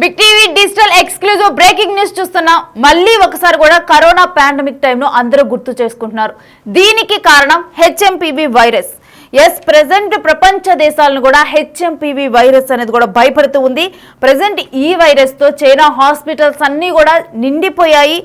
Big TV digital exclusive breaking news చూస్తున్నాం. మళ్ళీ ఒకసారి కూడా కరోనా పాండమిక్ టైంలో అందరూ గుర్తు చేసుకుంటున్నారు. దీనికి కారణం హెచ్ఎంపీవీ వైరస్. ప్రెజెంట్ ప్రపంచ దేశాలను కూడా హెచ్ఎంపీవీ వైరస్ అనేది కూడా భయపడుతూ ఉంది. ప్రెజెంట్ ఈ వైరస్ తో చైనా హాస్పిటల్స్ అన్ని కూడా నిండిపోయాయి.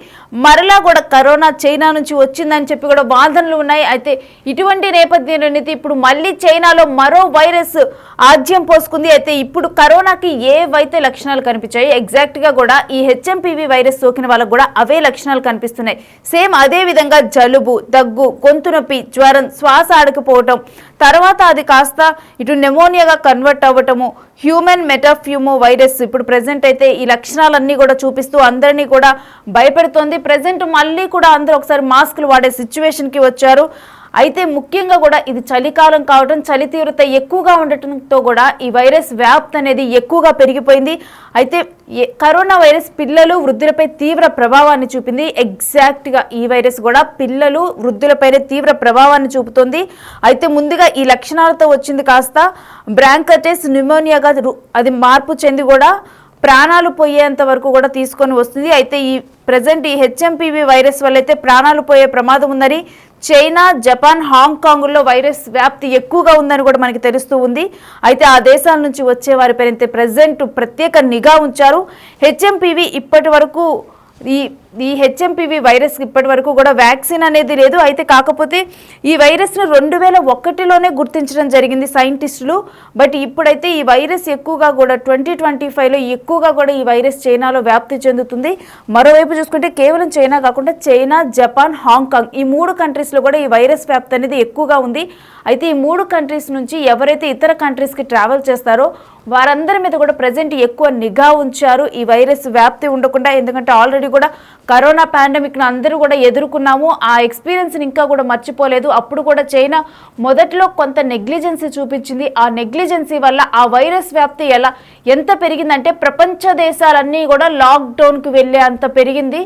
మరలా కూడా కరోనా చైనా నుంచి వచ్చిందని చెప్పి కూడా వాదనలు ఉన్నాయి. అయితే ఇటువంటి నేపథ్యంలో ఇప్పుడు మళ్ళీ చైనాలో మరో వైరస్ ఆజ్యం పోసుకుంది. అయితే ఇప్పుడు కరోనాకి ఏవైతే లక్షణాలు కనిపించాయి ఎగ్జాక్ట్ గా కూడా ఈ హెచ్ఎంపీవీ వైరస్ సోకిన వాళ్ళకు కూడా అవే లక్షణాలు కనిపిస్తున్నాయి. సేమ్ అదే విధంగా జలుబు, దగ్గు, గొంతు నొప్పి, జ్వరం, శ్వాస ఆడకపోవటం, తర్వాత అది కాస్త ఇటు నెమోనియాగా కన్వర్ట్ అవ్వటము, హ్యూమన్ మెటాఫ్యూమో వైరస్ ఇప్పుడు ప్రెసెంట్ అయితే ఈ లక్షణాలన్నీ కూడా చూపిస్తూ అందరినీ కూడా భయపెడుతోంది. ప్రెసెంట్ మళ్ళీ కూడా అందరూ ఒకసారి మాస్కులు వాడే సిచ్యువేషన్కి వచ్చారు. అయితే ముఖ్యంగా కూడా ఇది చలికాలం కావడం, చలి తీవ్రత ఎక్కువగా ఉండటంతో కూడా ఈ వైరస్ వ్యాప్తి అనేది ఎక్కువగా పెరిగిపోయింది. అయితే కరోనా వైరస్ పిల్లలు, వృద్ధులపై తీవ్ర ప్రభావాన్ని చూపింది. ఎగ్జాక్ట్గా ఈ వైరస్ కూడా పిల్లలు, వృద్ధులపైనే తీవ్ర ప్రభావాన్ని చూపుతుంది. అయితే ముందుగా ఈ లక్షణాలతో వచ్చింది కాస్త బ్రాంకైటిస్ న్యూమోనియాగా అది మార్పు చెంది కూడా ప్రాణాలు పోయేంత వరకు కూడా తీసుకొని వస్తుంది. అయితే ఈ ప్రజెంట్ ఈ హెచ్ఎంపీవీ వైరస్ వల్ల అయితే ప్రాణాలు పోయే ప్రమాదం ఉందని చైనా, జపాన్, హాంకాంగ్లో వైరస్ వ్యాప్తి ఎక్కువగా ఉందని కూడా మనకి తెలుస్తూ ఉంది. అయితే ఆ దేశాల నుంచి వచ్చే వారిపైన ప్రజెంట్ ప్రత్యేక నిఘా ఉంచారు. హెచ్ఎంపీవీ ఇప్పటి వరకు ఈ హెచ్ఎంపీవీ వైరస్ ఇప్పటి వరకు కూడా వ్యాక్సిన్ అనేది లేదు. అయితే కాకపోతే ఈ వైరస్ను 2001లోనే గుర్తించడం జరిగింది సైంటిస్టులు. బట్ ఇప్పుడైతే ఈ వైరస్ ఎక్కువగా కూడా 2025లో ఎక్కువగా కూడా ఈ వైరస్ చైనాలో వ్యాప్తి చెందుతుంది. మరోవైపు చూసుకుంటే కేవలం చైనా కాకుండా చైనా, జపాన్, హాంకాంగ్ ఈ 3 కంట్రీస్లో కూడా ఈ వైరస్ వ్యాప్తి అనేది ఎక్కువగా ఉంది. అయితే ఈ 3 కంట్రీస్ నుంచి ఎవరైతే ఇతర కంట్రీస్కి ట్రావెల్ చేస్తారో వారందరి మీద కూడా ప్రజెంట్ ఎక్కువ నిఘా ఉంచారు ఈ వైరస్ వ్యాప్తి ఉండకుండా. ఎందుకంటే ఆల్రెడీ కూడా కరోనా పాండమిక్ను అందరూ కూడా ఎదుర్కొన్నాము. ఆ ఎక్స్పీరియన్స్ని ఇంకా కూడా మర్చిపోలేదు. అప్పుడు కూడా చైనా మొదట్లో కొంత నెగ్లిజెన్సీ చూపించింది. ఆ నెగ్లిజెన్సీ వల్ల ఆ వైరస్ వ్యాప్తి ఎంత పెరిగిందంటే ప్రపంచ దేశాలన్నీ కూడా లాక్డౌన్కి వెళ్ళే అంత పెరిగింది.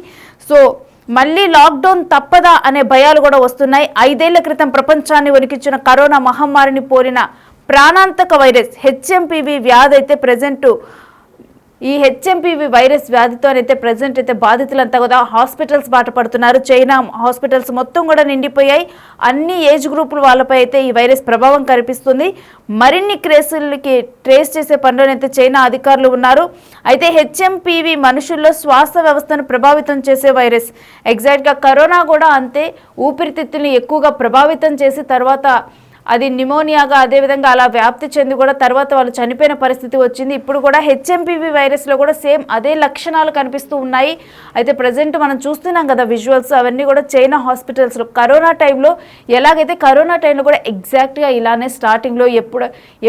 సో మళ్ళీ లాక్డౌన్ తప్పదా అనే భయాలు కూడా వస్తున్నాయి. 5 ఏళ్ల క్రితం ప్రపంచాన్ని వణికించిన కరోనా మహమ్మారిని పోలిన ప్రాణాంతక వైరస్ హెచ్ఎంపీవీ వ్యాధి అయితే ప్రజెంట్ ఈ హెచ్ఎంపీవీ వైరస్ వ్యాధితోనైతే ప్రజెంట్ అయితే బాధితులంతా కూడా హాస్పిటల్స్ బాట పడుతున్నారు. చైనా హాస్పిటల్స్ మొత్తం కూడా నిండిపోయాయి. అన్ని ఏజ్ గ్రూపుల వాళ్ళపై అయితే ఈ వైరస్ ప్రభావం కనిపిస్తుంది. మరిన్ని కేసులకి ట్రేస్ చేసే పనిలోనైతే చైనా అధికారులు ఉన్నారు. అయితే హెచ్ఎంపీవీ మనుషుల్లో శ్వాస వ్యవస్థను ప్రభావితం చేసే వైరస్. ఎగ్జాక్ట్గా కరోనా కూడా అంతే, ఊపిరితిత్తుల్ని ఎక్కువగా ప్రభావితం చేసి తర్వాత అది నిమోనియాగా అదేవిధంగా అలా వ్యాప్తి చెంది కూడా తర్వాత వాళ్ళు చనిపోయిన పరిస్థితి వచ్చింది. ఇప్పుడు కూడా హెచ్ఎంపీవీ వైరస్లో కూడా సేమ్ అదే లక్షణాలు కనిపిస్తూ ఉన్నాయి. అయితే ప్రజెంట్ మనం చూస్తున్నాం కదా విజువల్స్, అవన్నీ కూడా చైనా హాస్పిటల్స్లో కరోనా టైంలో ఎలాగైతే కరోనా టైంలో కూడా ఎగ్జాక్ట్గా ఇలానే స్టార్టింగ్లో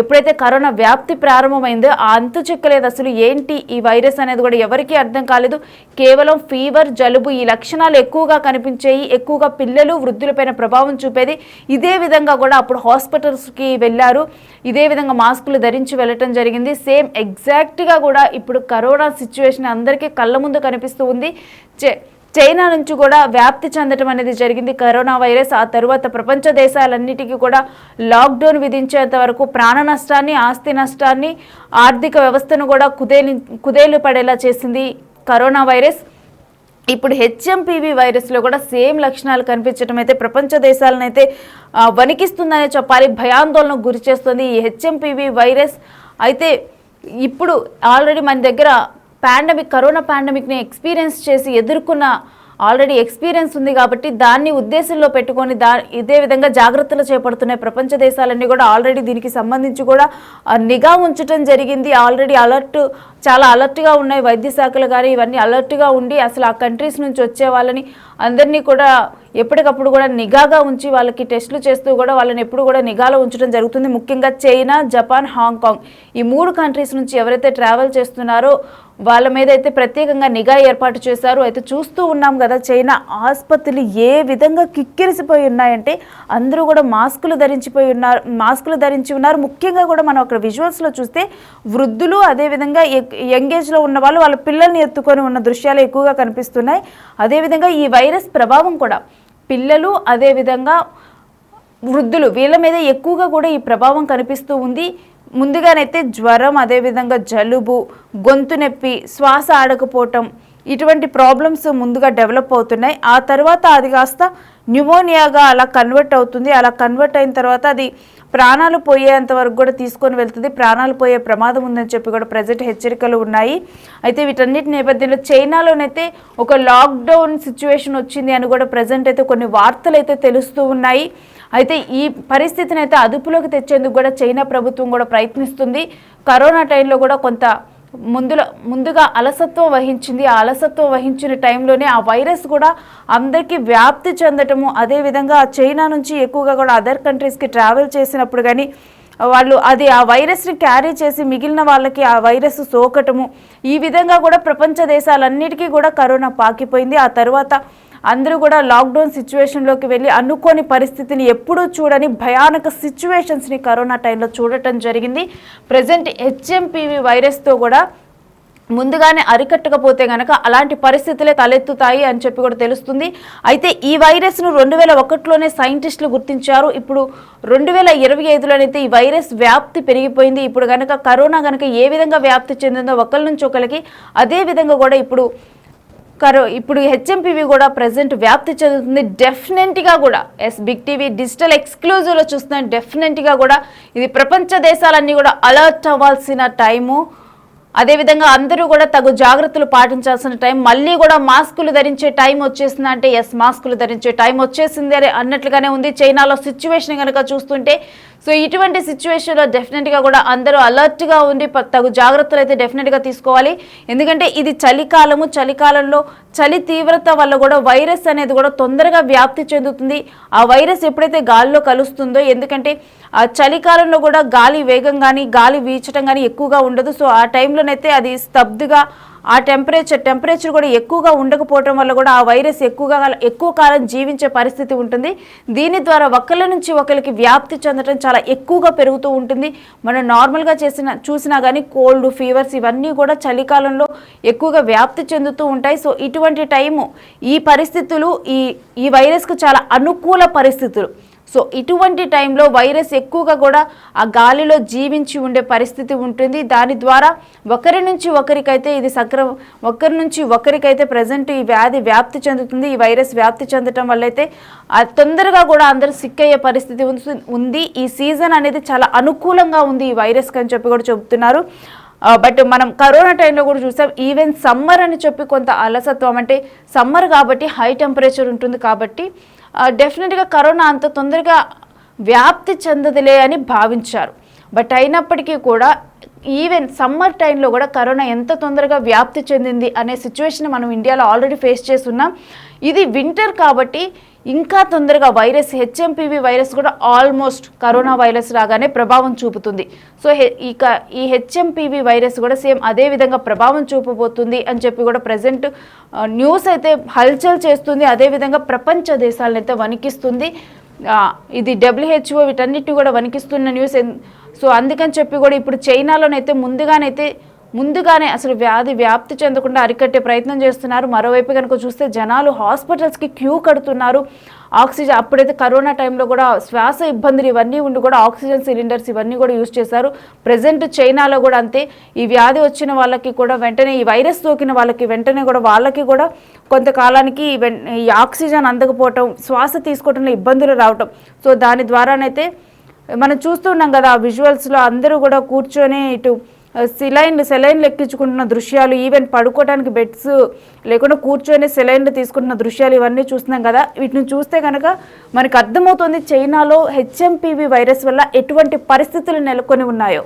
ఎప్పుడైతే కరోనా వ్యాప్తి ప్రారంభమైందో ఆ అంతు చిక్కలేదు. అసలు ఏంటి ఈ వైరస్ అనేది కూడా ఎవరికీ అర్థం కాలేదు. కేవలం ఫీవర్, జలుబు ఈ లక్షణాలు ఎక్కువగా కనిపించేవి. ఎక్కువగా పిల్లలు, వృద్ధులపైన ప్రభావం చూపేది. ఇదే విధంగా కూడా అప్పుడు హాస్పిటల్స్కి వెళ్ళారు. ఇదే విధంగా మాస్కులు ధరించి వెళ్ళటం జరిగింది. సేమ్ ఎగ్జాక్ట్గా కూడా ఇప్పుడు కరోనా సిచ్యువేషన్ అందరికీ కళ్ళ ముందు కనిపిస్తూ ఉంది. చైనా నుంచి కూడా వ్యాప్తి చెందడం అనేది జరిగింది కరోనా వైరస్. ఆ తరువాత ప్రపంచ దేశాలన్నిటికీ కూడా లాక్డౌన్ విధించేంత వరకు ప్రాణ నష్టాన్ని, ఆస్తి నష్టాన్ని, ఆర్థిక వ్యవస్థను కూడా కుదేలు పడేలా చేసింది కరోనా వైరస్. ఇప్పుడు హెచ్ఎంపీవీ వైరస్లో కూడా సేమ్ లక్షణాలు కనిపించడం అయితే ప్రపంచ దేశాలనైతే వణికిస్తుందనే చెప్పాలి, భయాందోళనకు గురి చేస్తుంది ఈ హెచ్ఎంపీవీ వైరస్. అయితే ఇప్పుడు ఆల్రెడీ మన దగ్గర కరోనా పాండమిక్ని ఎక్స్పీరియన్స్ చేసి ఎదుర్కొన్న ఆల్రెడీ ఎక్స్పీరియన్స్ ఉంది కాబట్టి దాన్ని ఉద్దేశంలో పెట్టుకొని ఇదే విధంగా జాగ్రత్తలు చేపడుతున్నాయి ప్రపంచ దేశాలన్నీ కూడా. ఆల్రెడీ దీనికి సంబంధించి కూడా నిఘా ఉంచడం జరిగింది. ఆల్రెడీ చాలా అలర్ట్గా ఉన్నాయి వైద్య శాఖలు కానీ ఇవన్నీ అలర్ట్గా ఉండి అసలు ఆ కంట్రీస్ నుంచి వచ్చే వాళ్ళని అందరినీ కూడా ఎప్పటికప్పుడు కూడా నిఘాగా ఉంచి వాళ్ళకి టెస్టులు చేస్తూ కూడా వాళ్ళని ఎప్పుడు కూడా నిఘాలో ఉంచడం జరుగుతుంది. ముఖ్యంగా చైనా, జపాన్, హాంకాంగ్ ఈ 3 కంట్రీస్ నుంచి ఎవరైతే ట్రావెల్ చేస్తున్నారో వాళ్ళ మీద అయితే ప్రత్యేకంగా నిఘా ఏర్పాటు చేశారు. అయితే చూస్తూ ఉన్నాం కదా చైనా ఆసుపత్రులు ఏ విధంగా కిక్కిరిసిపోయి ఉన్నాయంటే అందరూ కూడా మాస్కులు ధరించి ఉన్నారు. ముఖ్యంగా కూడా మనం అక్కడ విజువల్స్లో చూస్తే వృద్ధులు, అదేవిధంగా యంగేజ్లో ఉన్న వాళ్ళు వాళ్ళ పిల్లల్ని ఎత్తుకొని ఉన్న దృశ్యాలు ఎక్కువగా కనిపిస్తున్నాయి. అదేవిధంగా ఈ వైరస్ ప్రభావం కూడా పిల్లలు, అదేవిధంగా వృద్ధులు వీళ్ళ మీద ఎక్కువగా కూడా ఈ ప్రభావం కనిపిస్తూ ఉంది. ముందుగానైతే జ్వరం, అదేవిధంగా జలుబు, గొంతు నొప్పి, శ్వాస ఆడకపోవటం, ఇటువంటి ప్రాబ్లమ్స్ ముందుగా డెవలప్ అవుతున్నాయి. ఆ తర్వాత అది కాస్త న్యూమోనియాగా అలా కన్వర్ట్ అవుతుంది. అలా కన్వర్ట్ అయిన తర్వాత అది ప్రాణాలు పోయేంత వరకు కూడా తీసుకొని వెళ్తుంది. ప్రాణాలు పోయే ప్రమాదం ఉందని చెప్పి కూడా ప్రజెంట్ హెచ్చరికలు ఉన్నాయి. అయితే వీటన్నిటి నేపథ్యంలో చైనాలోనైతే ఒక లాక్డౌన్ సిచ్యువేషన్ వచ్చింది అని కూడా ప్రజెంట్ అయితే కొన్ని వార్తలు అయితే తెలుస్తూ ఉన్నాయి. అయితే ఈ పరిస్థితిని అయితే అదుపులోకి తెచ్చేందుకు కూడా చైనా ప్రభుత్వం కూడా ప్రయత్నిస్తుంది. కరోనా టైంలో కూడా కొంత ముందుగా అలసత్వం వహించింది. ఆ అలసత్వం వహించిన టైంలోనే ఆ వైరస్ కూడా అందరికీ వ్యాప్తి చెందటము, అదేవిధంగా చైనా నుంచి ఎక్కువగా కూడా అదర్ కంట్రీస్కి ట్రావెల్ చేసినప్పుడు కానీ వాళ్ళు ఆ వైరస్ని క్యారీ చేసి మిగిలిన వాళ్ళకి ఆ వైరస్ సోకటము, ఈ విధంగా కూడా ప్రపంచ దేశాలన్నిటికీ కూడా కరోనా పాకిపోయింది. ఆ తర్వాత అందరూ కూడా లాక్డౌన్ సిచ్యువేషన్లోకి వెళ్ళి అనుకోని పరిస్థితిని ఎప్పుడూ చూడని భయానక సిచ్యువేషన్స్ని కరోనా టైంలో చూడటం జరిగింది. ప్రజెంట్ హెచ్ఎంపివి వైరస్తో కూడా ముందుగానే అరికట్టకపోతే గనక అలాంటి పరిస్థితులే తలెత్తుతాయి అని చెప్పి కూడా తెలుస్తుంది. అయితే ఈ వైరస్ను 2001లోనే సైంటిస్టులు గుర్తించారు. ఇప్పుడు 2025లోనైతే ఈ వైరస్ వ్యాప్తి పెరిగిపోయింది. ఇప్పుడు కనుక కరోనా కనుక ఏ విధంగా వ్యాప్తి చెందిందో ఒకరి నుంచి ఒకరికి, అదే విధంగా కూడా ఇప్పుడు హెచ్ఎంపివి కూడా ప్రజెంట్ వ్యాప్తి చెందుతుంది. డెఫినెట్గా కూడా బిగ్ టీవీ డిజిటల్ ఎక్స్క్లూజివ్లో చూస్తున్నాం. డెఫినెట్గా కూడా ఇది ప్రపంచ దేశాలన్నీ కూడా అలర్ట్ అవ్వాల్సిన టైము. అదేవిధంగా అందరూ కూడా తగు జాగ్రత్తలు పాటించాల్సిన టైం. మళ్ళీ కూడా మాస్కులు ధరించే టైం వచ్చేసింది అంటే మాస్కులు ధరించే టైం వచ్చేసింది అని అన్నట్లుగానే ఉంది చైనాలో సిచ్యువేషన్ కనుక చూస్తుంటే. సో ఇటువంటి సిచ్యువేషన్లో డెఫినెట్గా కూడా అందరూ అలర్ట్గా ఉండి తగు జాగ్రత్తలు అయితే డెఫినెట్గా తీసుకోవాలి. ఎందుకంటే ఇది చలికాలము. చలికాలంలో చలి తీవ్రత వల్ల కూడా వైరస్ అనేది కూడా తొందరగా వ్యాప్తి చెందుతుంది. ఆ వైరస్ ఎప్పుడైతే గాలిలో కలుస్తుందో, ఎందుకంటే ఆ చలికాలంలో కూడా గాలి వేగం కానీ గాలి వీచడం కానీ ఎక్కువగా ఉండదు. సో ఆ టైంలోనైతే అది స్తబ్దుగా ఆ టెంపరేచర్ కూడా ఎక్కువగా ఉండకపోవడం వల్ల కూడా ఆ వైరస్ ఎక్కువ కాలం జీవించే పరిస్థితి ఉంటుంది. దీని ద్వారా ఒకళ్ళ నుంచి ఒకరికి వ్యాప్తి చెందడం చాలా ఎక్కువగా పెరుగుతూ ఉంటుంది. మనం నార్మల్గా చూసినా కానీ కోల్డ్, ఫీవర్స్ ఇవన్నీ కూడా చలికాలంలో ఎక్కువగా వ్యాప్తి చెందుతూ ఉంటాయి. సో ఇటువంటి టైము, ఈ పరిస్థితులు ఈ వైరస్కు చాలా అనుకూల పరిస్థితులు. సో ఇటువంటి టైంలో వైరస్ ఎక్కువగా కూడా ఆ గాలిలో జీవించి ఉండే పరిస్థితి ఉంటుంది. దాని ద్వారా ఒకరి నుంచి ఒకరికైతే ప్రజెంట్ ఈ వ్యాధి వ్యాప్తి చెందుతుంది. ఈ వైరస్ వ్యాప్తి చెందటం వల్ల అయితే తొందరగా కూడా అందరూ సిక్ అయ్యే పరిస్థితి ఉంది. ఈ సీజన్ అనేది చాలా అనుకూలంగా ఉంది ఈ వైరస్కి అని చెప్పి కూడా చెబుతున్నారు. బట్ మనం కరోనా టైంలో కూడా చూసాం. ఈవెన్ సమ్మర్ అని చెప్పి కొంత అలసత్వం, అంటే సమ్మర్ కాబట్టి హై టెంపరేచర్ ఉంటుంది కాబట్టి డెఫినెట్గా కరోనా అంత తొందరగా వ్యాప్తి చెందదులే అని భావించారు. బట్ అయినప్పటికీ కూడా ఈవెన్ సమ్మర్ టైంలో కూడా కరోనా ఎంత తొందరగా వ్యాప్తి చెందింది అనే సిచ్యువేషన్ మనం ఇండియాలో ఆల్రెడీ ఫేస్ చేస్తున్నాం. ఇది వింటర్ కాబట్టి ఇంకా తొందరగా హెచ్ఎంపివి వైరస్ కూడా ఆల్మోస్ట్ కరోనా వైరస్ లాగానే ప్రభావం చూపుతుంది. సో ఈ హెచ్ఎంపివి వైరస్ కూడా సేమ్ అదే విధంగా ప్రభావం చూపబోతుంది అని చెప్పి కూడా ప్రజెంట్ న్యూస్ అయితే హల్చల్ చేస్తుంది. అదేవిధంగా ప్రపంచ దేశాలను అయితే వణికిస్తుంది. ఇది WHO వీటన్నిటి కూడా వణికిస్తున్న న్యూస్. సో అందుకని చెప్పి కూడా ఇప్పుడు చైనాలోనైతే ముందుగానే అసలు వ్యాధి వ్యాప్తి చెందకుండా అరికట్టే ప్రయత్నం చేస్తున్నారు. మరోవైపు కనుక చూస్తే జనాలు హాస్పిటల్స్కి క్యూ కడుతున్నారు. ఆక్సిజన్, అప్పుడైతే కరోనా టైంలో కూడా శ్వాస ఇబ్బందులు ఇవన్నీ ఉండి కూడా ఆక్సిజన్ సిలిండర్స్ ఇవన్నీ కూడా యూజ్ చేశారు. ప్రజెంట్ చైనాలో కూడా అంతే. ఈ వ్యాధి వచ్చిన వాళ్ళకి కూడా వెంటనే, ఈ వైరస్ సోకిన వాళ్ళకి వెంటనే కూడా వాళ్ళకి కూడా కొంతకాలానికి ఈ ఆక్సిజన్ అందకపోవటం, శ్వాస తీసుకోవడంలో ఇబ్బందులు రావటం. సో దాని ద్వారానైతే మనం చూస్తున్నాం కదా ఆ విజువల్స్లో అందరూ కూడా కూర్చొని ఇటు సెలైన్లు ఎక్కించుకుంటున్న దృశ్యాలు, ఈవెన్ పడుకోవడానికి బెడ్స్ లేకుండా కూర్చొని సెలైన్లు తీసుకుంటున్న దృశ్యాలు ఇవన్నీ చూస్తున్నాం కదా. వీటిని చూస్తే కనుక మనకు అర్థమవుతుంది చైనాలో హెచ్ఎంపివి వైరస్ వల్ల ఎటువంటి పరిస్థితులు నెలకొని ఉన్నాయో.